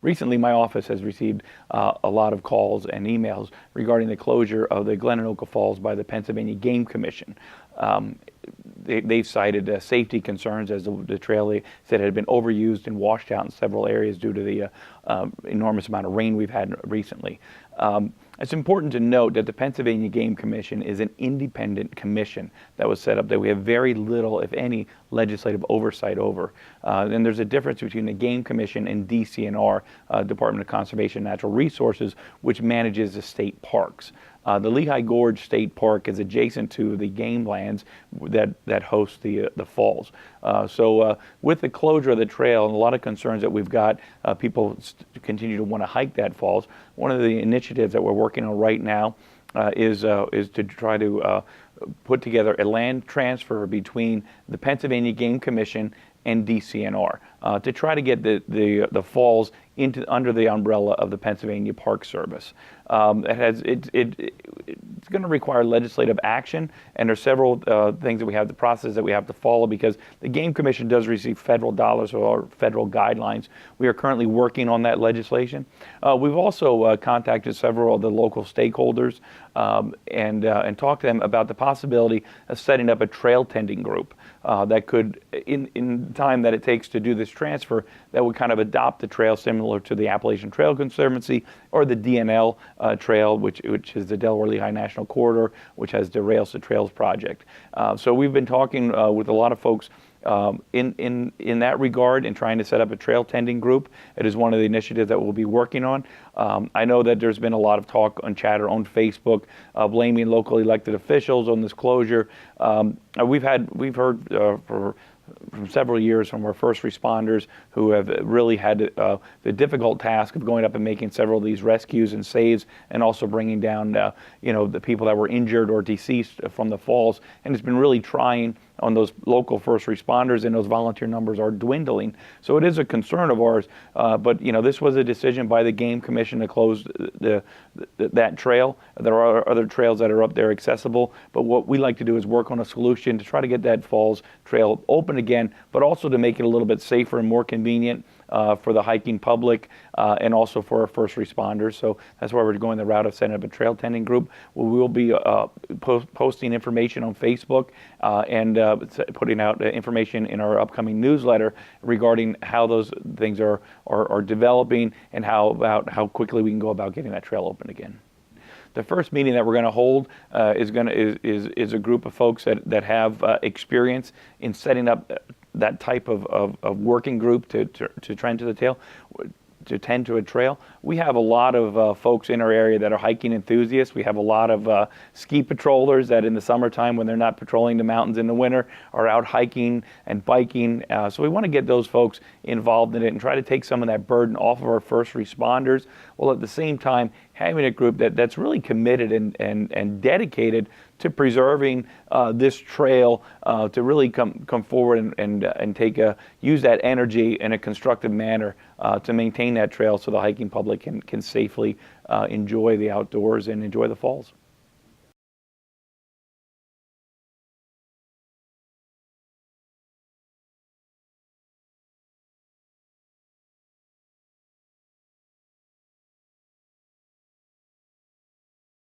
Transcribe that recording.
Recently, my office has received a lot of calls and emails regarding the closure of the Glen Onoko Falls by the Pennsylvania Game Commission. They've cited safety concerns as the trail, they said, had been overused and washed out in several areas due to the enormous amount of rain we've had recently. It's important to note that the Pennsylvania Game Commission is an independent commission that was set up that we have very little, if any, legislative oversight over. And there's a difference between the Game Commission and DCNR, Department of Conservation and Natural Resources, which manages the state parks. The Lehigh Gorge State Park is adjacent to the game lands that host the falls. So with the closure of the trail and a lot of concerns that we've got, people continue to want to hike that falls. One of the initiatives that we're working on right now is to try to put together a land transfer between the Pennsylvania Game Commission and DCNR to try to get the falls under the umbrella of the Pennsylvania Park Service. It's going to require legislative action, and there's several things that we have, the process that we have to follow, because the Game Commission does receive federal dollars or federal guidelines. We are currently working on that legislation. We've also contacted several of the local stakeholders and talked to them about the possibility of setting up a trail tending group that could, in time that it takes to do this transfer, that would kind of adopt the trail similar to the Appalachian Trail Conservancy or the DNL trail, which is the Delaware-Lehigh National Corridor, which has the Rails to Trails project. So we've been talking with a lot of folks in that regard and trying to set up a trail tending group. It is one of the initiatives that we'll be working on. I know that there's been a lot of talk on chatter on Facebook blaming local elected officials on this closure. We've heard from several years from our first responders who have really had the difficult task of going up and making several of these rescues and saves, and also bringing down the people that were injured or deceased from the falls. And it's been really trying on those local first responders, and those volunteer numbers are dwindling. So it is a concern of ours, but this was a decision by the Game Commission to close that trail. There are other trails that are up there accessible, but what we like to do is work on a solution to try to get that falls trail open again, but also to make it a little bit safer and more convenient for the hiking public and also for our first responders. So that's why we're going the route of setting up a trail tending group. We will be posting information on Facebook and putting out information in our upcoming newsletter regarding how those things are developing and how quickly we can go about getting that trail open again. The first meeting that we're going to hold is a group of folks that have experience in setting up that type of working group to tend to a trail. We have a lot of folks in our area that are hiking enthusiasts. We have a lot of ski patrollers that in the summertime, when they're not patrolling the mountains in the winter, are out hiking and biking. So we want to get those folks involved in it and try to take some of that burden off of our first responders, while at the same time having a group that's really committed and dedicated to preserving this trail, to really come forward and use that energy in a constructive manner to maintain that trail so the hiking public can safely enjoy the outdoors and enjoy the falls.